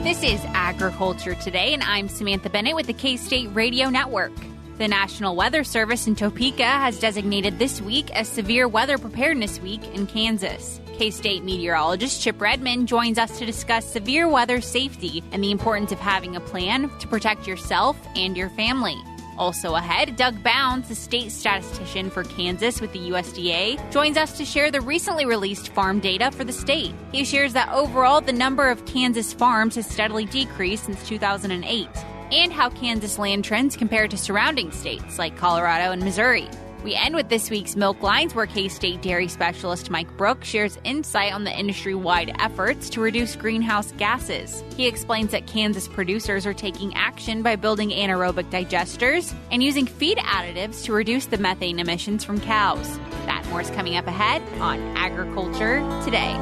This is Agriculture Today, and I'm Samantha Bennett with the K-State Radio Network. The National Weather Service in Topeka has designated this week as Severe Weather Preparedness Week in Kansas. K-State meteorologist Redmond joins us to discuss severe weather safety and the importance of having a plan to protect yourself and your family. Also ahead, Doug Bounds, the state statistician for Kansas with the USDA, joins us to share the recently released farm data for the state. He shares that overall the number of Kansas farms has steadily decreased since 2008, and how Kansas land trends compare to surrounding states like Colorado and Missouri. We end with this week's Milk Lines, where K-State dairy specialist Mike Brouk shares insight on the industry-wide efforts to reduce greenhouse gases. He explains that Kansas producers are taking action by building anaerobic digesters and using feed additives to reduce the methane emissions from cows. That and more is coming up ahead on Agriculture Today.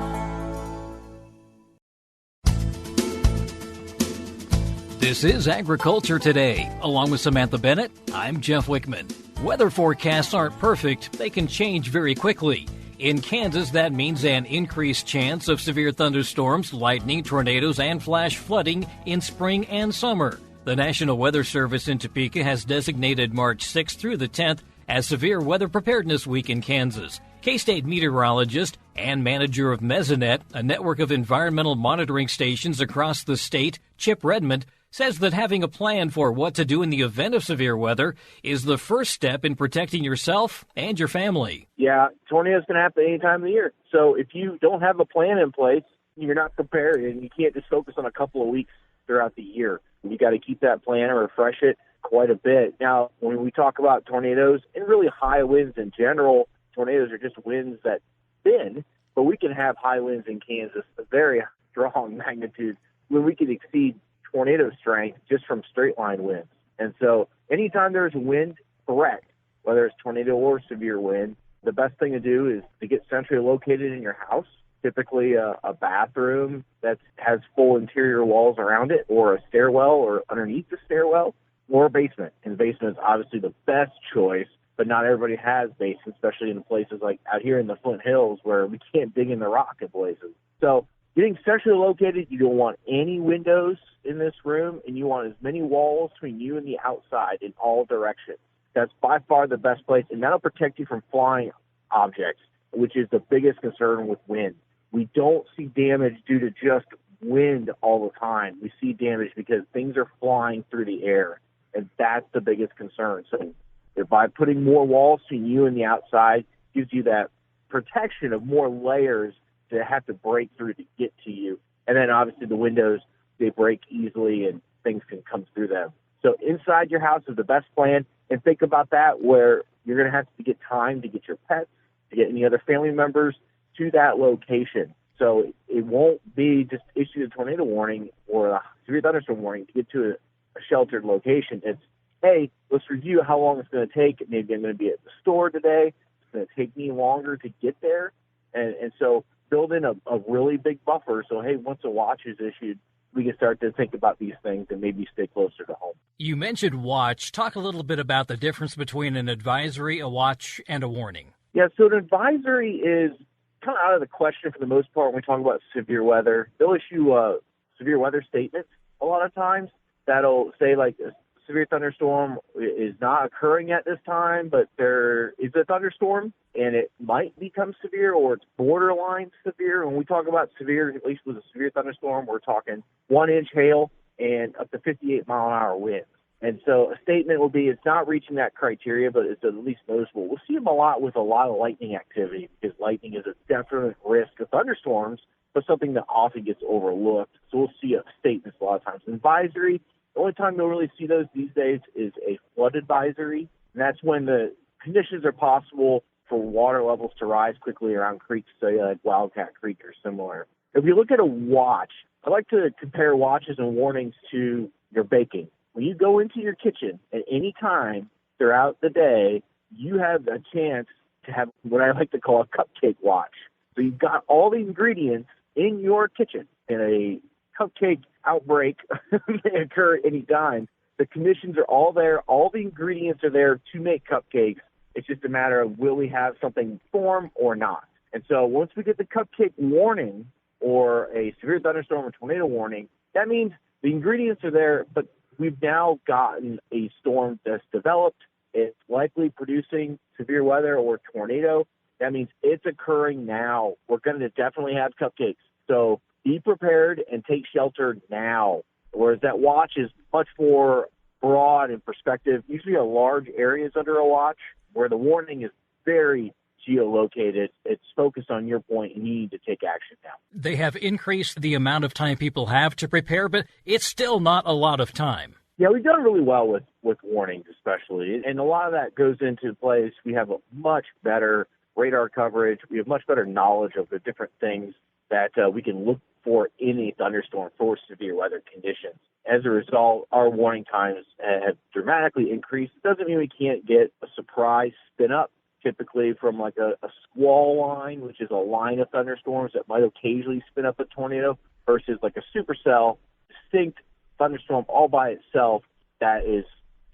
This is Agriculture Today. Along with Samantha Bennett, I'm Jeff Wickman. Weather forecasts aren't perfect. They can change very quickly. In Kansas, that means an increased chance of severe thunderstorms, lightning, tornadoes, and flash flooding in spring and summer. The National Weather Service in Topeka has designated March 6th through the 10th as Severe Weather Preparedness Week in Kansas. K-State meteorologist and manager of Mesonet, a network of environmental monitoring stations across the state, Redmond, says that having a plan for what to do in the event of severe weather is the first step in protecting yourself and your family. Yeah, tornadoes can happen any time of the year. So if you don't have a plan in place, you're not prepared, and you can't just focus on a couple of weeks throughout the year. You got to keep that plan and refresh it quite a bit. Now, when we talk about tornadoes and really high winds in general, tornadoes are just winds that spin, but we can have high winds in Kansas, a very strong magnitude, when we can exceed tornado strength just from straight line winds. And so anytime there's a wind threat, whether it's tornado or severe wind, the best thing to do is to get centrally located in your house, typically a bathroom that has full interior walls around it, or a stairwell or underneath the stairwell, or a basement. And the basement is obviously the best choice, but not everybody has basements, especially in places like out here in the Flint Hills where we can't dig in the rock in places. So getting centrally located, you don't want any windows in this room, and you want as many walls between you and the outside in all directions. That's by far the best place, and that'll protect you from flying objects, which is the biggest concern with wind. We don't see damage due to just wind all the time. We see damage because things are flying through the air, and that's the biggest concern. So by putting more walls between you and the outside, gives you that protection of more layers to have to break through to get to you. And then obviously the windows, they break easily and things can come through them. So inside your house is the best plan. And think about that, where you're going to have to get time to get your pets, to get any other family members to that location. So it won't be just issue a tornado warning or a severe thunderstorm warning to get to a sheltered location. It's, hey, let's review how long it's going to take. Maybe I'm going to be at the store today. It's going to take me longer to get there. And so build in a really big buffer. So, hey, once a watch is issued, we can start to think about these things and maybe stay closer to home. You mentioned watch. Talk a little bit about the difference between an advisory, a watch, and a warning. Yeah, so an advisory is kind of out of the question for the most part when we talk about severe weather. They'll issue severe weather statements a lot of times that'll say, like, a severe thunderstorm is not occurring at this time, but there is a thunderstorm, and it might become severe, or it's borderline severe. When we talk about severe, at least with a severe thunderstorm, we're talking 1-inch hail and up to 58-mile-an-hour winds. And so a statement will be, it's not reaching that criteria, but it's at least noticeable. We'll see them a lot with a lot of lightning activity, because lightning is a definite risk of thunderstorms, but something that often gets overlooked. So we'll see a statement a lot of times. Advisory, the only time you'll really see those these days is a flood advisory, and that's when the conditions are possible for water levels to rise quickly around creeks, say like Wildcat Creek or similar. If you look at a watch, I like to compare watches and warnings to your baking. When you go into your kitchen at any time throughout the day, you have a chance to have what I like to call a cupcake watch. So you've got all the ingredients in your kitchen, and a cupcake outbreak may occur at any time. The conditions are all there. All the ingredients are there to make cupcakes. It's just a matter of, will we have something form or not? And so once we get the cupcake warning or a severe thunderstorm or tornado warning, that means the ingredients are there, but we've now gotten a storm that's developed. It's likely producing severe weather or tornado. That means it's occurring now. We're going to definitely have cupcakes. So be prepared and take shelter now. Whereas that watch is much more broad in perspective. Usually are large areas under a watch where the warning is very geolocated. It's focused on your point and you need to take action now. They have increased the amount of time people have to prepare, but it's still not a lot of time. Yeah, we've done really well with warnings especially, and a lot of that goes into place. We have a much better radar coverage. We have much better knowledge of the different things that we can look for in a thunderstorm for severe weather conditions. As a result, our warning times have dramatically increased. It doesn't mean we can't get a surprise spin-up, typically from like a squall line, which is a line of thunderstorms that might occasionally spin up a tornado, versus like a supercell, distinct thunderstorm all by itself that is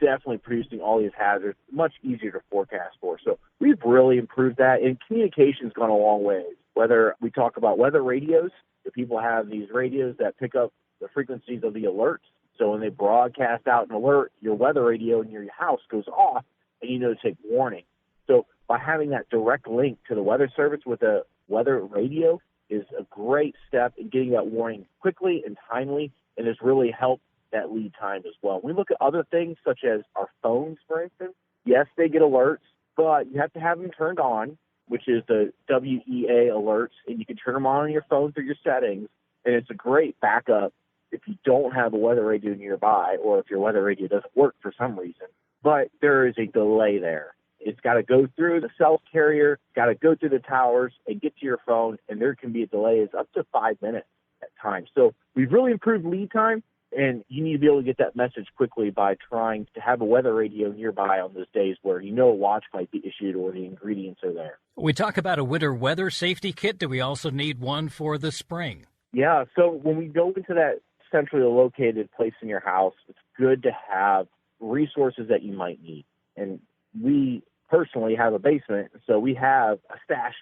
definitely producing all these hazards, much easier to forecast for. So we've really improved that, and communication's gone a long way. Whether we talk about weather radios, if people have these radios that pick up the frequencies of the alerts. So when they broadcast out an alert, your weather radio in your house goes off and you know to take warning. So by having that direct link to the weather service with a weather radio is a great step in getting that warning quickly and timely, and has really helped that lead time as well. When we look at other things such as our phones, for instance, yes, they get alerts, but you have to have them turned on, which is the WEA alerts, and you can turn them on your phone through your settings, and it's a great backup if you don't have a weather radio nearby or if your weather radio doesn't work for some reason. But there is a delay there. It's got to go through the cell carrier, got to go through the towers and get to your phone, and there can be a delay is up to 5 minutes at times. So we've really improved lead time, and you need to be able to get that message quickly by trying to have a weather radio nearby on those days where you know a watch might be issued or the ingredients are there. We talk about a winter weather safety kit. Do we also need one for the spring? Yeah, so when we go into that centrally located place in your house, it's good to have resources that you might need. And we personally have a basement, so we have a stash,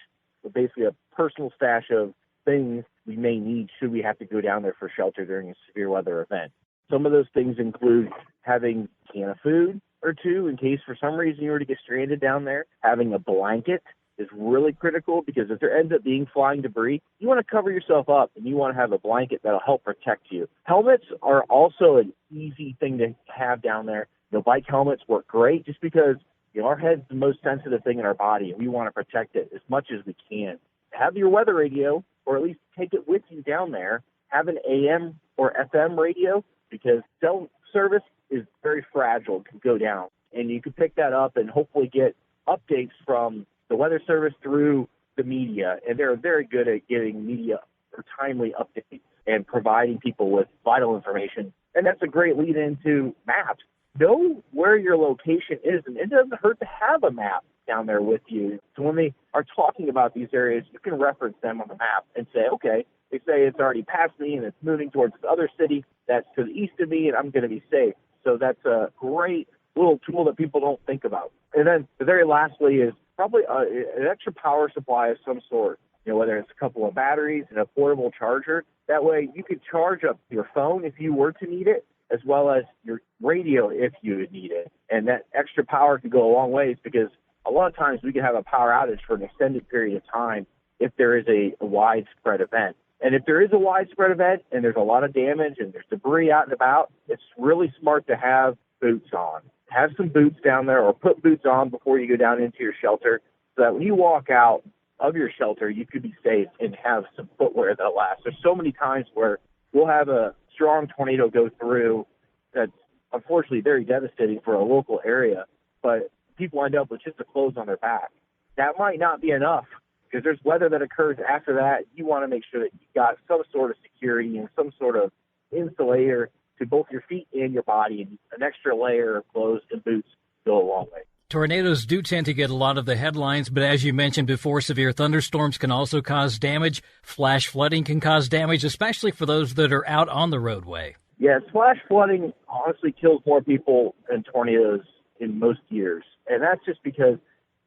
basically a personal stash of things we may need should we have to go down there for shelter during a severe weather event. Some of those things include having a can of food or two in case for some reason you were to get stranded down there. Having a blanket is really critical because if there ends up being flying debris, you want to cover yourself up and you want to have a blanket that'll help protect you. Helmets are also an easy thing to have down there. Bike helmets work great just because our head's the most sensitive thing in our body, and we want to protect it as much as we can. Have your weather radio, or at least take it with you down there. Have an AM or FM radio, because cell service is very fragile, it can go down. And you can pick that up and hopefully get updates from the weather service through the media. And they're very good at getting media or timely updates and providing people with vital information. And that's a great lead into maps. Know where your location is, and it doesn't hurt to have a map down there with you. So when they are talking about these areas, you can reference them on the map and say, okay, they say it's already past me and it's moving towards this other city that's to the east of me and I'm going to be safe. So that's a great little tool that people don't think about. And then the very lastly is probably an extra power supply of some sort, whether it's a couple of batteries and a portable charger. That way you could charge up your phone if you were to need it, as well as your radio if you would need it. And that extra power can go a long ways because a lot of times we can have a power outage for an extended period of time if there is a widespread event. And if there is a widespread event and there's a lot of damage and there's debris out and about, it's really smart to have boots on. Have some boots down there or put boots on before you go down into your shelter so that when you walk out of your shelter, you could be safe and have some footwear that'll last. There's so many times where we'll have a strong tornado go through that's unfortunately very devastating for a local area, but people end up with just the clothes on their back. That might not be enough because there's weather that occurs after that. You want to make sure that you've got some sort of security and some sort of insulator to both your feet and your body, and an extra layer of clothes and boots go a long way. Tornadoes do tend to get a lot of the headlines, but as you mentioned before, severe thunderstorms can also cause damage. Flash flooding can cause damage, especially for those that are out on the roadway. Yes, flash flooding honestly kills more people than tornadoes in most years. And that's just because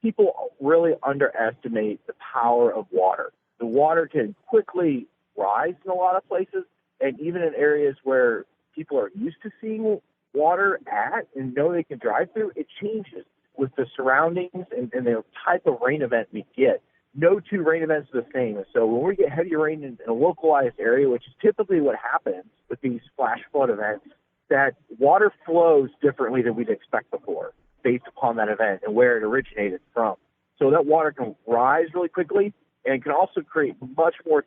people really underestimate the power of water. The water can quickly rise in a lot of places. And even in areas where people are used to seeing water at and know they can drive through, it changes with the surroundings and the type of rain event we get. No two rain events are the same. And so when we get heavy rain in a localized area, which is typically what happens with these flash flood events, that water flows differently than we'd expect before based upon that event and where it originated from. So that water can rise really quickly and can also create much more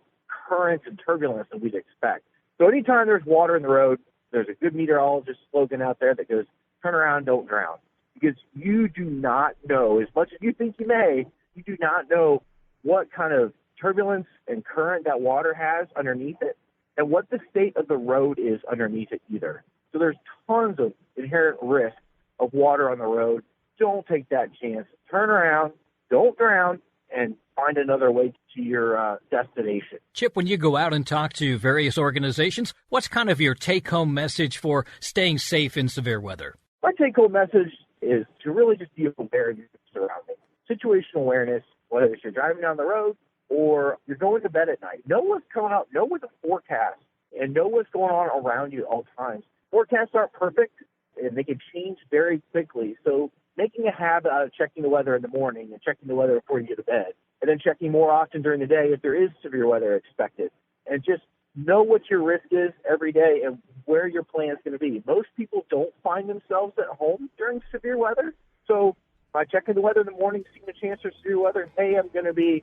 current and turbulence than we'd expect. So anytime there's water in the road, there's a good meteorologist slogan out there that goes, turn around, don't drown. Because you do not know, as much as you think you may, you do not know what kind of turbulence and current that water has underneath it and what the state of the road is underneath it either. So there's tons of inherent risk of water on the road. Don't take that chance. Turn around, don't drown, and find another way to your destination. Chip, when you go out and talk to various organizations, what's kind of your take-home message for staying safe in severe weather? My take-home message is to really just be aware of your surroundings. Situational awareness, whether it's you're driving down the road or you're going to bed at night. Know what's coming up, know what the forecast, and know what's going on around you at all times. Forecasts aren't perfect, and they can change very quickly. So making a habit out of checking the weather in the morning and checking the weather before you go to bed, and then checking more often during the day if there is severe weather expected, and just know what your risk is every day and where your plan is going to be. Most people don't find themselves at home during severe weather. So by checking the weather in the morning, seeing the chance for severe weather, hey, I'm going to be,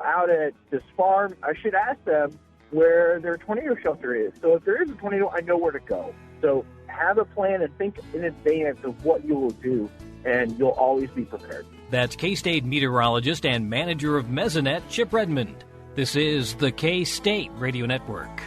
out at this farm, I should ask them where their tornado shelter is. So if there is a tornado, I know where to go. So have a plan and think in advance of what you will do, and you'll always be prepared. That's K-State meteorologist and manager of Mesonet, Chip Redmond. This is the K-State Radio Network.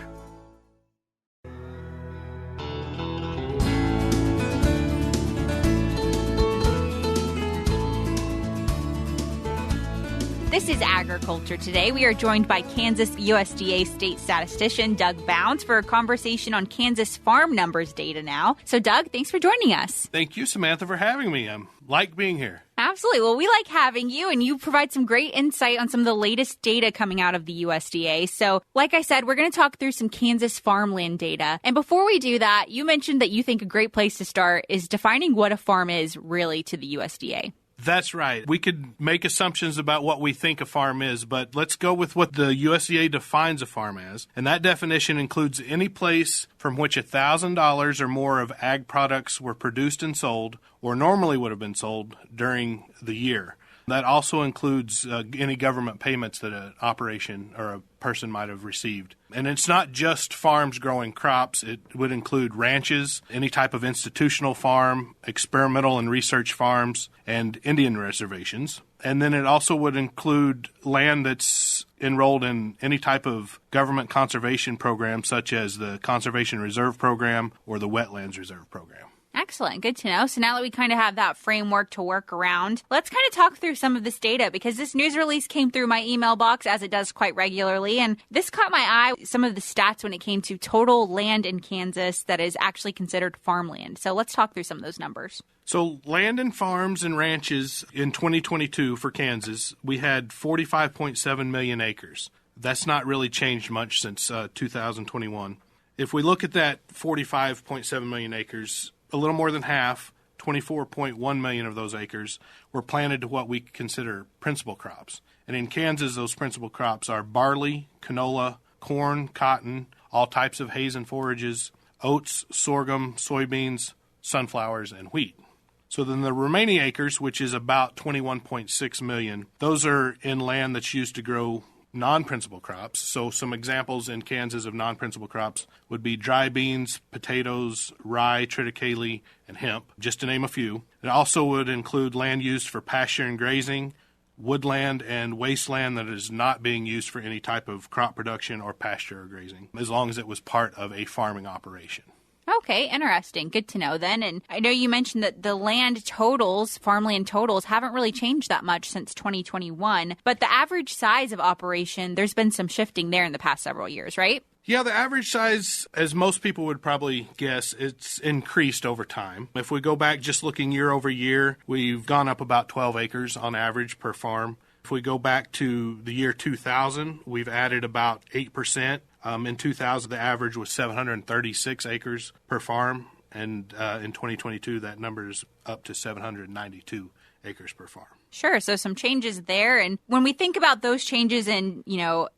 This is Agriculture Today. We are joined by Kansas USDA State Statistician Doug Bounds for a conversation on Kansas farm numbers data now. So, Doug, thanks for joining us. Thank you, Samantha, for having me. I like being here. Absolutely. Well, we like having you, and you provide some great insight on some of the latest data coming out of the USDA. So, like I said, we're going to talk through some Kansas farmland data. And before we do that, you mentioned that you think a great place to start is defining what a farm is really to the USDA. That's right. We could make assumptions about what we think a farm is, but let's go with what the USDA defines a farm as. And that definition includes any place from which $1,000 or more of ag products were produced and sold, or normally would have been sold during the year. That also includes any government payments that an operation or a person might have received. And it's not just farms growing crops. It would include ranches, any type of institutional farm, experimental and research farms, and Indian reservations. And then it also would include land that's enrolled in any type of government conservation program, such as the Conservation Reserve Program or the Wetlands Reserve Program. Excellent. Good to know. So now that we kind of have that framework to work around, let's kind of talk through some of this data, because this news release came through my email box, as it does quite regularly. And this caught my eye, some of the stats when it came to total land in Kansas that is actually considered farmland. So let's talk through some of those numbers. So land and farms and ranches in 2022 for Kansas, we had 45.7 million acres. That's not really changed much since 2021. If we look at that 45.7 million acres, a little more than half, 24.1 million of those acres, were planted to what we consider principal crops. And in Kansas, those principal crops are barley, canola, corn, cotton, all types of hays and forages, oats, sorghum, soybeans, sunflowers, and wheat. So then the remaining acres, which is about 21.6 million, those are in land that's used to grow non-principal crops. So some examples in Kansas of non-principal crops would be dry beans, potatoes, rye, triticale, and hemp, just to name a few. It also would include land used for pasture and grazing, woodland and wasteland that is not being used for any type of crop production or pasture or grazing, as long as it was part of a farming operation. Okay, interesting. Good to know then. And I know you mentioned that the land totals, farmland totals, haven't really changed that much since 2021. But the average size of operation, there's been some shifting there in the past several years, right? Yeah, the average size, as most people would probably guess, it's increased over time. If we go back just looking year over year, we've gone up about 12 acres on average per farm. If we go back to the year 2000, we've added about 8%. In 2000, the average was 736 acres per farm, and in 2022, that number is up to 792 acres per farm. Sure. So some changes there. And when we think about those changes in,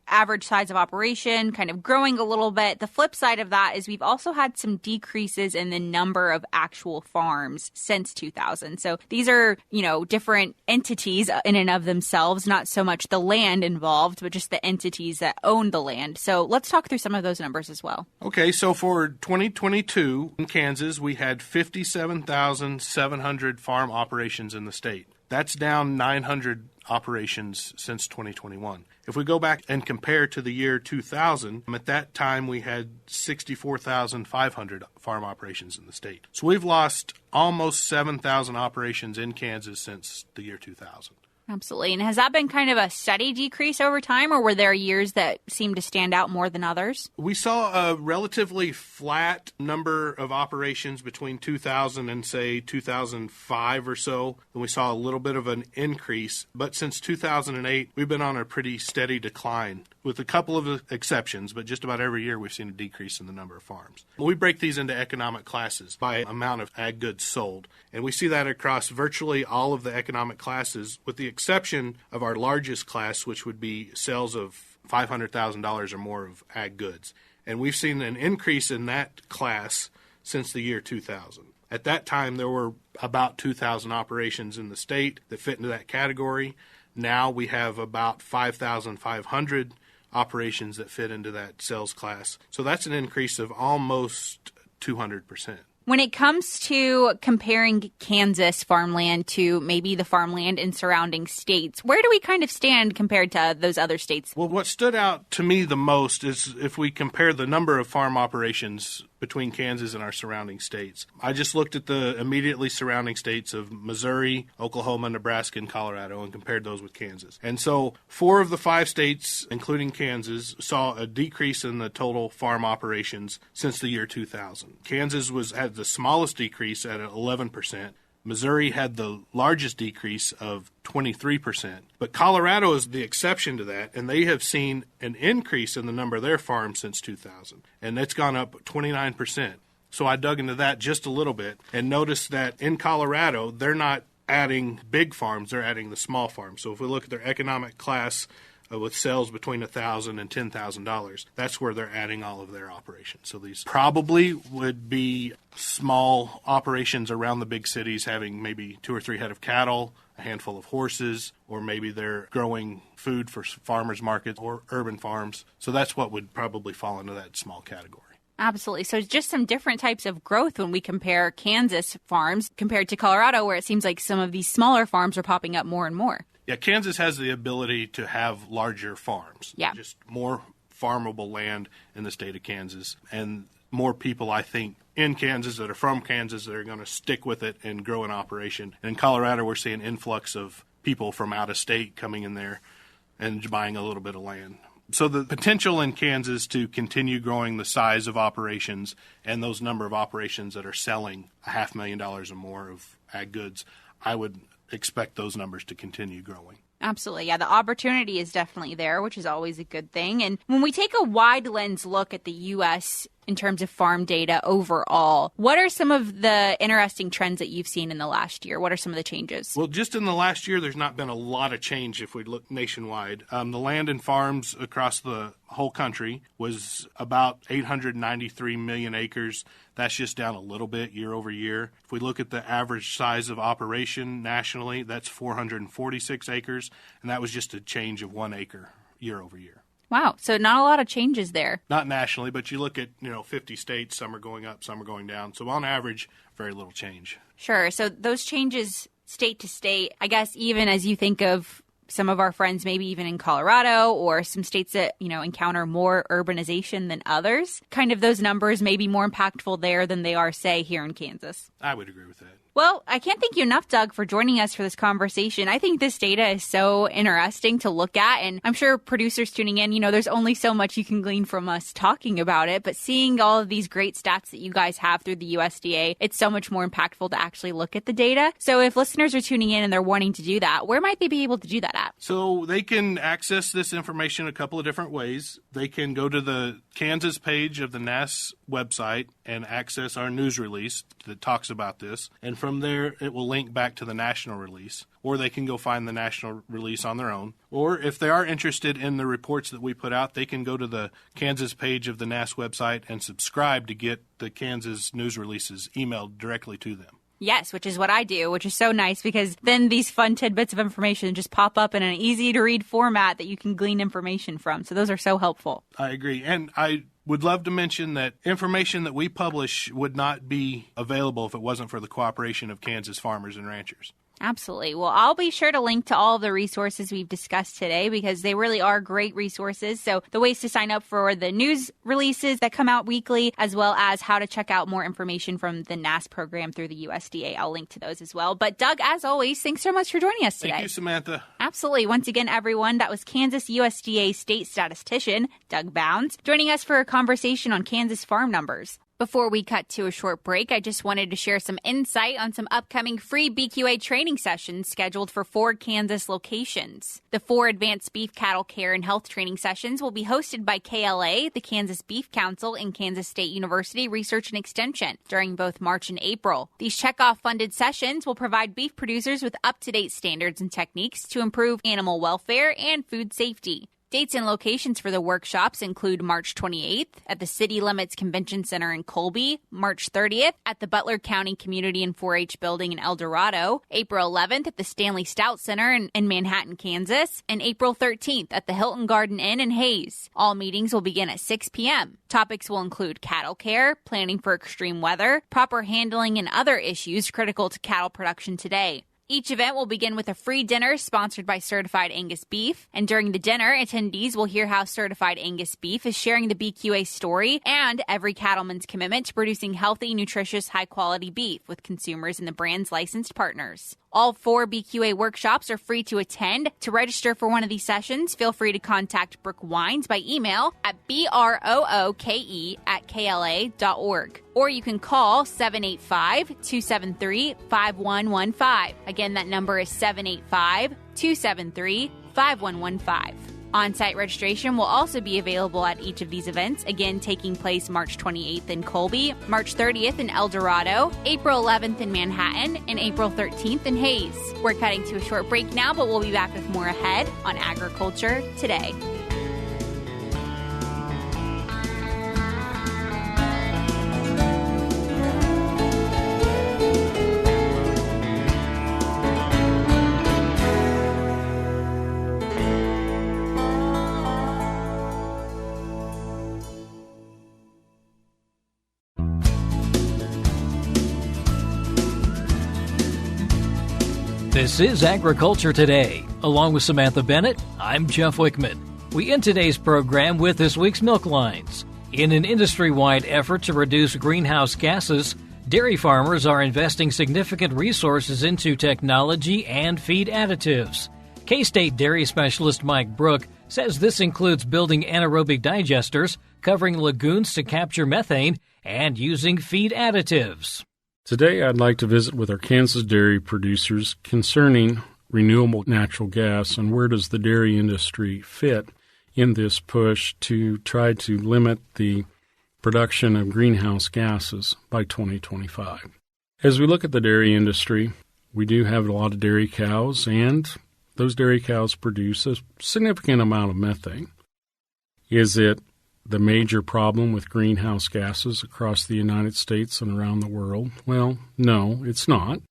average size of operation, kind of growing a little bit, the flip side of that is we've also had some decreases in the number of actual farms since 2000. So these are, different entities in and of themselves, not so much the land involved, but just the entities that own the land. So let's talk through some of those numbers as well. Okay. So for 2022 in Kansas, we had 57,700 farm operations in the state. That's down 900 operations since 2021. If we go back and compare to the year 2000, at that time we had 64,500 farm operations in the state. So we've lost almost 7,000 operations in Kansas since the year 2000. Absolutely. And has that been kind of a steady decrease over time, or were there years that seemed to stand out more than others? We saw a relatively flat number of operations between 2000 and, say, 2005 or so. And we saw a little bit of an increase. But since 2008, we've been on a pretty steady decline, with a couple of exceptions. But just about every year, we've seen a decrease in the number of farms. We break these into economic classes by amount of ag goods sold. And we see that across virtually all of the economic classes, with the exception of our largest class, which would be sales of $500,000 or more of ag goods. And we've seen an increase in that class since the year 2000. At that time, there were about 2,000 operations in the state that fit into that category. Now we have about 5,500 operations that fit into that sales class. So that's an increase of almost 200%. When it comes to comparing Kansas farmland to maybe the farmland in surrounding states, where do we kind of stand compared to those other states? Well, what stood out to me the most is if we compare the number of farm operations between Kansas and our surrounding states. I just looked at the immediately surrounding states of Missouri, Oklahoma, Nebraska, and Colorado and compared those with Kansas. And so 4 of the 5 states, including Kansas, saw a decrease in the total farm operations since the year 2000. Kansas had the smallest decrease at 11%. Missouri had the largest decrease of 23%. But Colorado is the exception to that, and they have seen an increase in the number of their farms since 2000, and it's gone up 29%. So I dug into that just a little bit and noticed that in Colorado, they're not adding big farms, they're adding the small farms. So if we look at their economic class with sales between $1,000 and $10,000, that's where they're adding all of their operations. So these probably would be small operations around the big cities, having maybe 2 or 3 head of cattle, a handful of horses, or maybe they're growing food for farmers markets or urban farms. So that's what would probably fall into that small category. Absolutely. So it's just some different types of growth when we compare Kansas farms compared to Colorado, where it seems like some of these smaller farms are popping up more and more. Yeah, Kansas has the ability to have larger farms. Yeah. Just more farmable land in the state of Kansas, and more people, I think, in Kansas that are from Kansas that are going to stick with it and grow an operation. And in Colorado, we're seeing influx of people from out of state coming in there and buying a little bit of land. So the potential in Kansas to continue growing the size of operations and those number of operations that are selling $500,000 or more of ag goods, I would expect those numbers to continue growing. Absolutely. Yeah, the opportunity is definitely there, which is always a good thing. And when we take a wide lens look at the U.S. in terms of farm data overall, what are some of the interesting trends that you've seen in the last year? What are some of the changes? Well, just in the last year, there's not been a lot of change if we look nationwide. The land and farms across the whole country was about 893 million acres. That's just down a little bit year over year. If we look at the average size of operation nationally, that's 446 acres, and that was just a change of 1 acre year over year. Wow. So not a lot of changes there. Not nationally, but you look at, 50 states, some are going up, some are going down. So on average, very little change. Sure. So those changes state to state, I guess, even as you think of some of our friends, maybe even in Colorado or some states that, encounter more urbanization than others, kind of those numbers may be more impactful there than they are, say, here in Kansas. I would agree with that. Well, I can't thank you enough, Doug, for joining us for this conversation. I think this data is so interesting to look at, and I'm sure producers tuning in, there's only so much you can glean from us talking about it, but seeing all of these great stats that you guys have through the USDA, it's so much more impactful to actually look at the data. So if listeners are tuning in and they're wanting to do that, where might they be able to do that at? So they can access this information a couple of different ways. They can go to the Kansas page of the NASS website and access our news release that talks about this. And from there, it will link back to the national release. Or they can go find the national release on their own. Or if they are interested in the reports that we put out, they can go to the Kansas page of the NASS website and subscribe to get the Kansas news releases emailed directly to them. Yes, which is what I do, which is so nice because then these fun tidbits of information just pop up in an easy-to-read format that you can glean information from. So those are so helpful. I agree. And I would love to mention that information that we publish would not be available if it wasn't for the cooperation of Kansas farmers and ranchers. Absolutely. Well, I'll be sure to link to all of the resources we've discussed today because they really are great resources. So the ways to sign up for the news releases that come out weekly, as well as how to check out more information from the NASS program through the USDA. I'll link to those as well. But Doug, as always, thanks so much for joining us today. Thank you, Samantha. Absolutely. Once again, everyone, that was Kansas USDA State Statistician Doug Bounds joining us for a conversation on Kansas farm numbers. Before we cut to a short break, I just wanted to share some insight on some upcoming free BQA training sessions scheduled for 4 Kansas locations. The 4 advanced beef cattle care and health training sessions will be hosted by KLA, the Kansas Beef Council, and Kansas State University Research and Extension during both March and April. These checkoff-funded sessions will provide beef producers with up-to-date standards and techniques to improve animal welfare and food safety. Dates and locations for the workshops include March 28th at the City Limits Convention Center in Colby, March 30th at the Butler County Community and 4-H Building in El Dorado, April 11th at the Stanley Stout Center in Manhattan, Kansas, and April 13th at the Hilton Garden Inn in Hayes. All meetings will begin at 6 p.m. Topics will include cattle care, planning for extreme weather, proper handling, and other issues critical to cattle production today. Each event will begin with a free dinner sponsored by Certified Angus Beef, and during the dinner, attendees will hear how Certified Angus Beef is sharing the BQA story and every cattleman's commitment to producing healthy, nutritious, high-quality beef with consumers and the brand's licensed partners. All 4 BQA workshops are free to attend. To register for one of these sessions, feel free to contact Brouk Wines by email at brooke@kla.org. Or you can call 785-273-5115. Again, that number is 785-273-5115. On-site registration will also be available at each of these events, again taking place March 28th in Colby, March 30th in El Dorado, April 11th in Manhattan, and April 13th in Hayes. We're cutting to a short break now, but we'll be back with more ahead on Agriculture Today. This is Agriculture Today. Along with Samantha Bennett, I'm Jeff Wickman. We end today's program with this week's milk lines. In an industry-wide effort to reduce greenhouse gases, dairy farmers are investing significant resources into technology and feed additives. K-State dairy specialist Mike Brouk says this includes building anaerobic digesters, covering lagoons to capture methane, and using feed additives. Today, I'd like to visit with our Kansas dairy producers concerning renewable natural gas and where does the dairy industry fit in this push to try to limit the production of greenhouse gases by 2025. As we look at the dairy industry, we do have a lot of dairy cows, and those dairy cows produce a significant amount of methane. Is it the major problem with greenhouse gases across the United States and around the world? Well, no, it's not.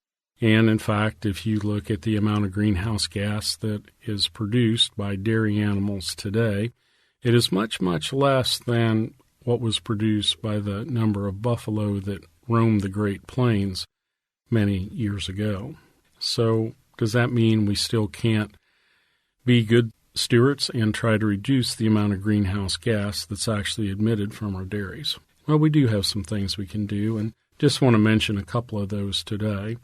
And in fact, if you look at the amount of greenhouse gas that is produced by dairy animals today, it is much, much less than what was produced by the number of buffalo that roamed the Great Plains many years ago. So does that mean we still can't be good stewards and try to reduce the amount of greenhouse gas that's actually emitted from our dairies? Well, we do have some things we can do, and just want to mention a couple of those today.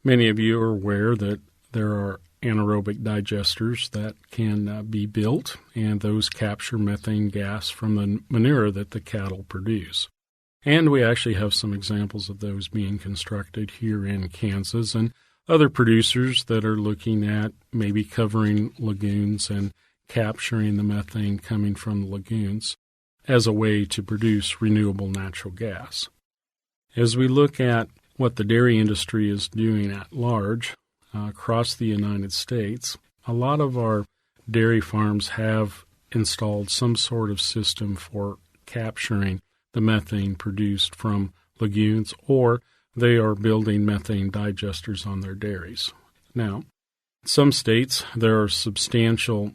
Many of you are aware that there are anaerobic digesters that can be built, and those capture methane gas from the manure that the cattle produce. And we actually have some examples of those being constructed here in Kansas, and other producers that are looking at maybe covering lagoons and capturing the methane coming from the lagoons as a way to produce renewable natural gas. As we look at what the dairy industry is doing at large across the United States, a lot of our dairy farms have installed some sort of system for capturing the methane produced from lagoons, or they are building methane digesters on their dairies. Now, in some states, there are substantial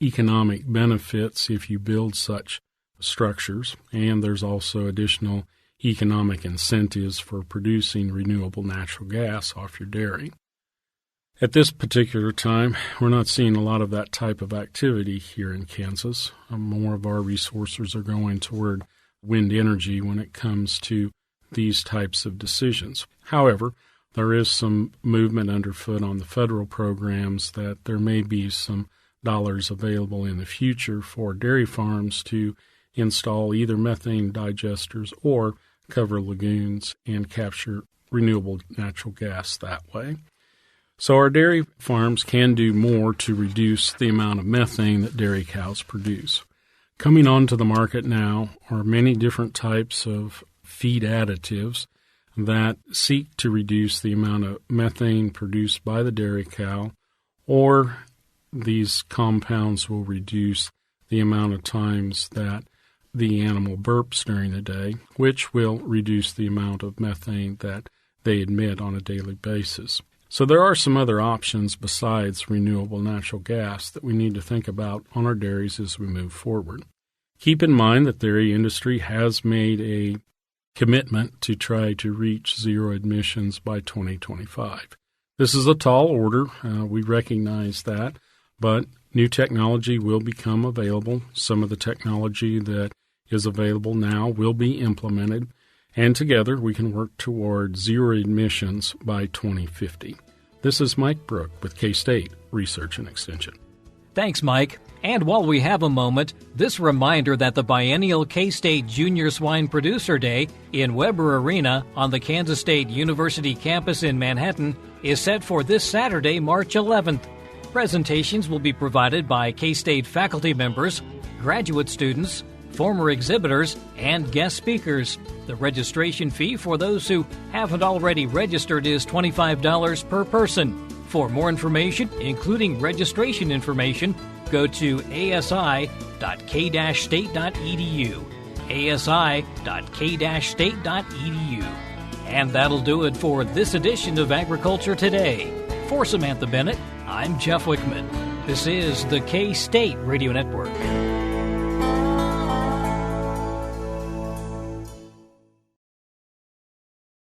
economic benefits if you build such structures, and there's also additional economic incentives for producing renewable natural gas off your dairy. At this particular time, we're not seeing a lot of that type of activity here in Kansas. More of our resources are going toward wind energy when it comes to these types of decisions. However, there is some movement underfoot on the federal programs that there may be some dollars available in the future for dairy farms to install either methane digesters or cover lagoons and capture renewable natural gas that way. So our dairy farms can do more to reduce the amount of methane that dairy cows produce. Coming onto the market now are many different types of feed additives that seek to reduce the amount of methane produced by the dairy cow, or these compounds will reduce the amount of times that the animal burps during the day, which will reduce the amount of methane that they emit on a daily basis. So there are some other options besides renewable natural gas that we need to think about on our dairies as we move forward. Keep in mind that the dairy industry has made a commitment to try to reach zero emissions by 2025. This is a tall order. We recognize that, but new technology will become available. Some of the technology that is available now will be implemented, and together we can work toward zero emissions by 2050. This is Mike Brouk with K-State Research and Extension. Thanks, Mike. And while we have a moment, this reminder that the biennial K-State Junior Swine Producer Day in Weber Arena on the Kansas State University campus in Manhattan is set for this Saturday, March 11th. Presentations will be provided by K-State faculty members, graduate students, former exhibitors, and guest speakers. The registration fee for those who haven't already registered is $25 per person. For more information, including registration information, go to asi.k-state.edu, asi.k-state.edu. And that'll do it for this edition of Agriculture Today. For Samantha Bennett, I'm Jeff Wickman. This is the K-State Radio Network.